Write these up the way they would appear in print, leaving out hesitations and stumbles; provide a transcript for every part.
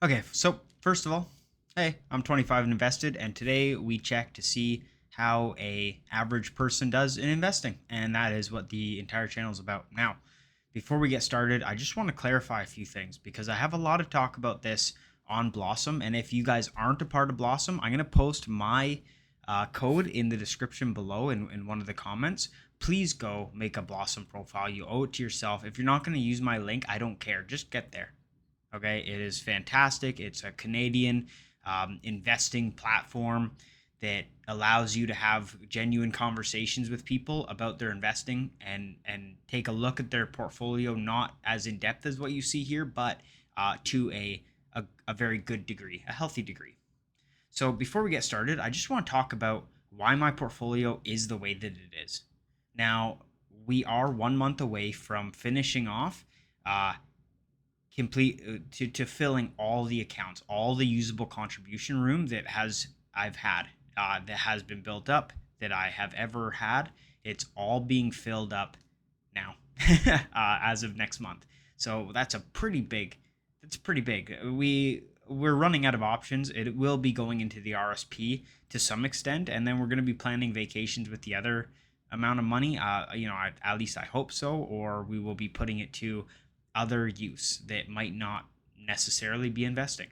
Okay, so first of all, hey, I'm 25 and invested, and today we check to see how a average person does in investing, and that is what the entire channel is about. Now, before we get started, I just want to clarify a few things because I have a lot of talk about this on Blossom, and if you guys aren't a part of Blossom, I'm going to post my code in the description below in one of the comments. Please go make a Blossom profile. You owe it to yourself. If you're not going to use my link, I don't care. Just get there. Okay, it is fantastic. It's a Canadian investing platform that allows you to have genuine conversations with people about their investing and take a look at their portfolio, not as in depth as what you see here, but to a very good degree, a healthy degree. So before we get started, I just want to talk about why my portfolio is the way that it is. Now, we are 1 month away from finishing off complete to filling all the accounts, all the usable contribution room I've had that has been built up that I have ever had. It's all being filled up now as of next month. So that's pretty big. We're running out of options. It will be going into the RSP to some extent, and then we're going to be planning vacations with the other amount of money. At least I hope so, or we will be putting it to other use that might not necessarily be investing.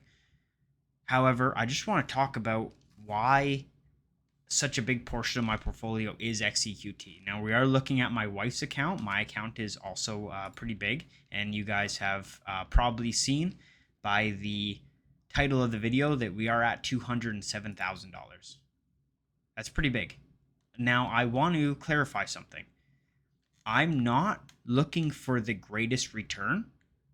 However, I just want to talk about why such a big portion of my portfolio is Xeqt. Now, we are looking at my wife's account. My account is also pretty big, and you guys have probably seen by the title of the video that we are at $207,000. That's pretty big. Now, I want to clarify something. I'm not looking for the greatest return.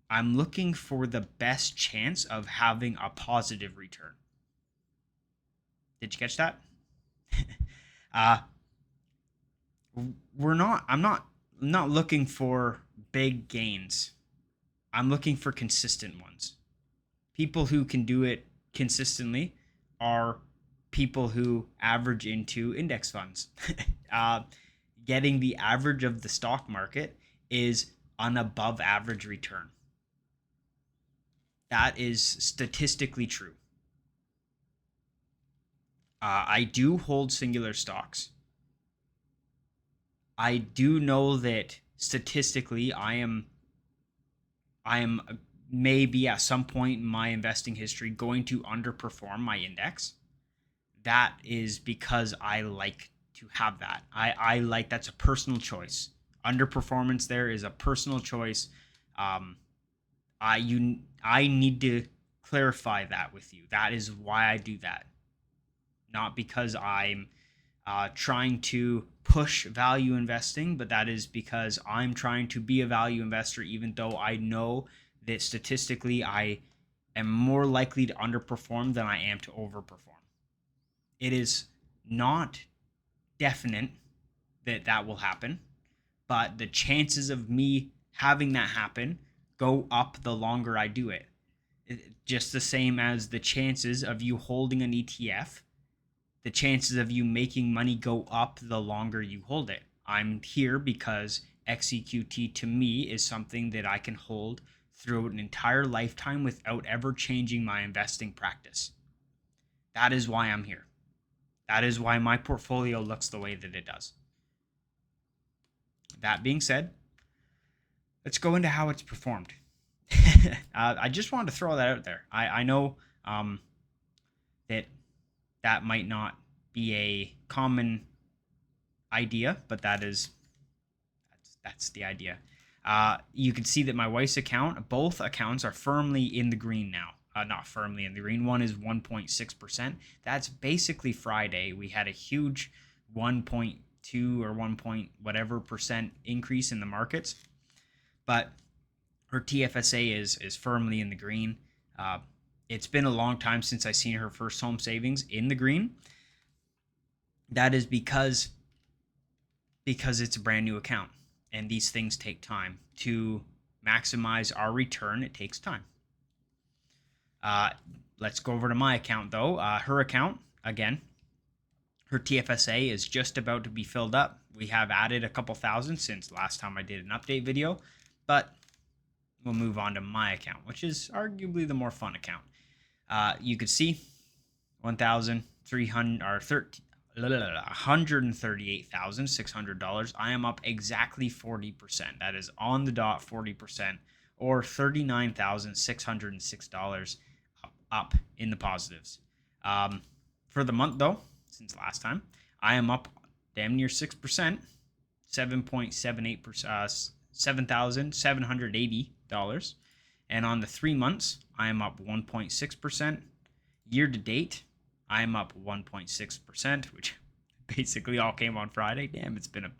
I'm looking for the best chance of having a positive return. Did you catch that? I'm not looking for big gains. I'm looking for consistent ones. People who can do it consistently are people who average into index funds. Getting the average of the stock market is an above average return. That is statistically true. I do hold singular stocks. I do know that statistically I am maybe at some point in my investing history going to underperform my index. That is because I like to have that. I like, that's a personal choice. Underperformance there is a personal choice. I need to clarify that with you. That is why I do that. Not because I'm trying to push value investing, but that is because I'm trying to be a value investor, even though I know that statistically I am more likely to underperform than I am to overperform. It is not definite that will happen, but the chances of me having that happen go up the longer I do it. Just the same as the chances of you holding an ETF, the chances of you making money go up the longer you hold it. I'm here because Xeqt to me is something that I can hold through an entire lifetime without ever changing my investing practice. That is why I'm here. That is why my portfolio looks the way that it does. That being said, let's go into how it's performed. I just wanted to throw that out there. I know that might not be a common idea, but that's the idea. You can see that my wife's account, both accounts are firmly in the green now. Not firmly in the green. One is 1.6%. That's basically Friday. We had a huge 1.2 or 1 point whatever percent increase in the markets, but her Tfsa is firmly in the green. It's been a long time since I've seen her first home savings in the green. That is because it's a brand new account, and these things take time. To maximize our return, it takes time. Let's go over to my account, though. Her account, again, her Tfsa is just about to be filled up. We have added a couple thousand since last time I did an update video, but we'll move on to my account, which is arguably the more fun account. You could see 1,300 or $138,600. I am up exactly 40%. That is on the dot 40%, or $39,606 up in the positives. For the month though, since last time, I am up damn near 6%, 7.78%, $7,780. And on the 3 months, I am up 1.6%. Year to date, I am up 1.6%, which basically all came on Friday. Damn, it's been a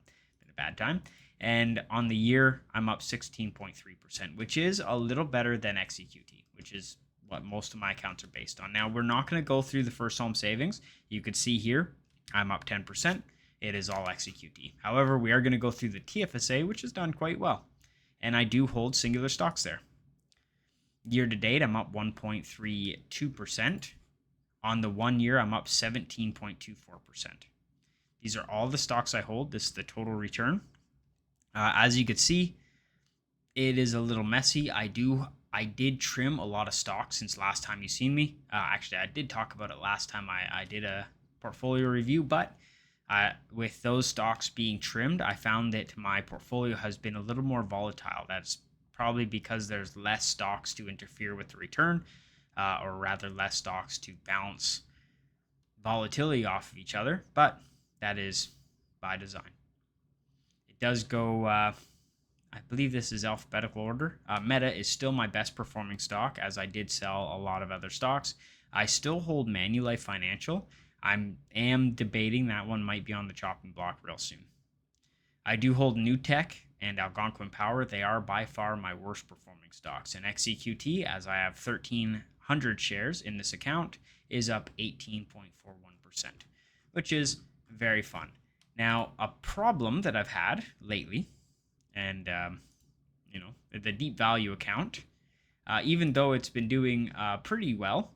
bad time. And on the year, I'm up 16.3%, which is a little better than Xeqt, which is what most of my accounts are based on. Now, we're not going to go through the first home savings. You could see here, I'm up 10%. It is all Xeqt. However, we are going to go through the Tfsa, which has done quite well. And I do hold singular stocks there. Year to date, I'm up 1.32%. On the 1 year, I'm up 17.24%. These are all the stocks I hold. This is the total return. As you can see, it is a little messy. I did trim a lot of stocks since last time you seen me. Actually, I did talk about it last time I did a portfolio review, but with those stocks being trimmed, I found that my portfolio has been a little more volatile. That's probably because there's less stocks to interfere with the return, or rather less stocks to bounce volatility off of each other, but that is by design. It does go, I believe this is alphabetical order. Meta is still my best performing stock, as I did sell a lot of other stocks. I still hold Manulife Financial. I am debating that one might be on the chopping block real soon. I do hold NEWT and Algonquin Power. They are by far my worst performing stocks. And Xeqt, as I have 1,300 shares in this account, is up 18.41%, which is very fun. Now, a problem that I've had lately, and the deep value account, even though it's been doing pretty well,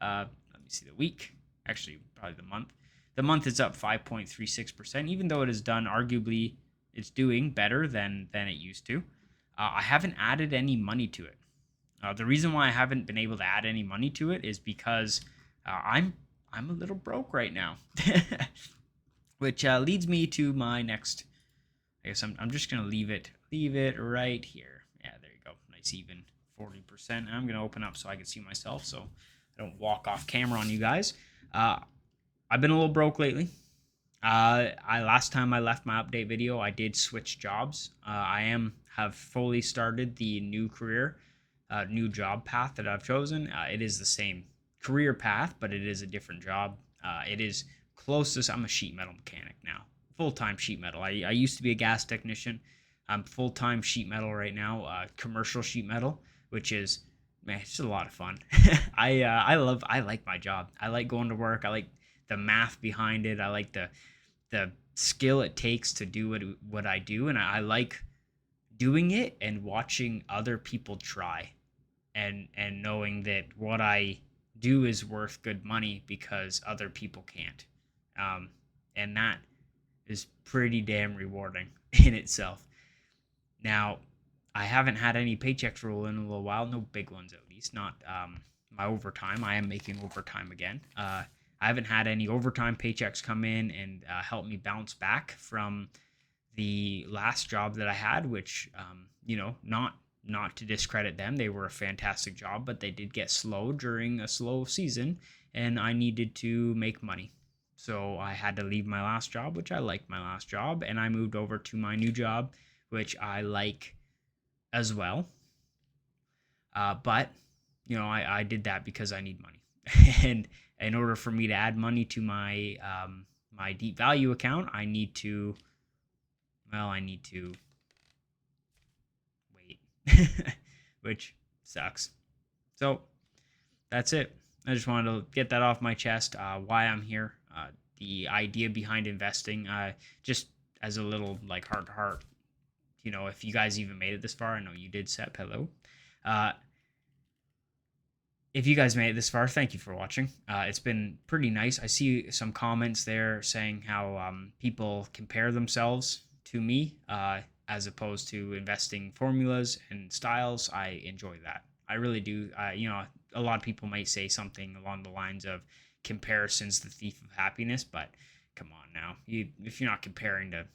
let me see the week, actually probably the month. The month is up 5.36%, even though it has done arguably, it's doing better than it used to. I haven't added any money to it. The reason why I haven't been able to add any money to it is because I'm a little broke right now, which leads me to my next. I guess I'm just gonna leave it right here. Yeah, there you go. Nice even 40%. I'm gonna open up so I can see myself, so I don't walk off camera on you guys. I've been a little broke lately. Last time I left my update video, I did switch jobs. I have fully started the new career, new job path that I've chosen. It is the same career path, but it is a different job. It is closest. I'm a sheet metal mechanic now, full-time sheet metal. I used to be a gas technician. I'm full-time sheet metal right now, commercial sheet metal, which is, man, it's just a lot of fun. I like my job. I like going to work. I like the math behind it. I like the skill it takes to do what I do, and I like doing it and watching other people try, and knowing that what I do is worth good money because other people can't, and that is pretty damn rewarding in itself. Now, I haven't had any paychecks roll in a little while, no big ones at least, not my overtime. I am making overtime again. I haven't had any overtime paychecks come in and help me bounce back from the last job that I had, which, not to discredit them. They were a fantastic job, but they did get slow during a slow season, and I needed to make money. So I had to leave my last job, which I liked my last job, and I moved over to my new job, which I like as well. But, I did that because I need money. And in order for me to add money to my my deep value account, I need to wait, which sucks. So that's it. I just wanted to get that off my chest, why I'm here, the idea behind investing, just as a little like heart to heart. If you guys even made it this far, I know you did, Sep. Hello. If you guys made it this far, thank you for watching. It's been pretty nice. I see some comments there saying how people compare themselves to me as opposed to investing formulas and styles. I enjoy that. I really do. You know, a lot of people might say something along the lines of comparison's the thief of happiness, but come on now. If you're not comparing to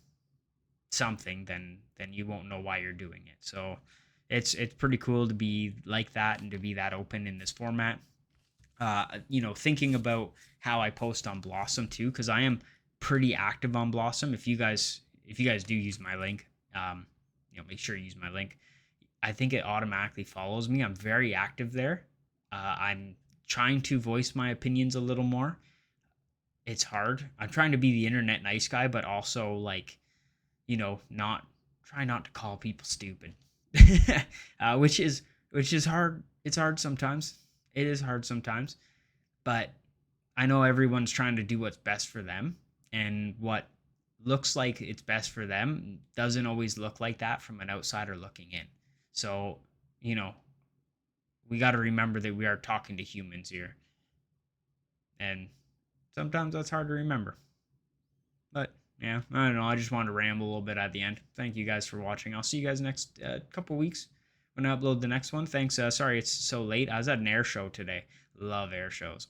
something, then you won't know why you're doing it. So it's pretty cool to be like that and to be that open in this format. You know, thinking about how I post on Blossom too, because I am pretty active on Blossom. If you guys do use my link, you know, make sure you use my link. I think it automatically follows me. I'm very active there. I'm trying to voice my opinions a little more. It's hard. I'm trying to be the internet nice guy, but also like, you know, not try not to call people stupid, which is hard. It's hard sometimes. It is hard sometimes, but I know everyone's trying to do what's best for them, and what looks like it's best for them doesn't always look like that from an outsider looking in. So, you know, we got to remember that we are talking to humans here, and sometimes that's hard to remember. But yeah, I don't know. I just wanted to ramble a little bit at the end. Thank you guys for watching. I'll see you guys next couple weeks when I upload the next one. Thanks. Sorry it's so late. I was at an air show today. Love air shows.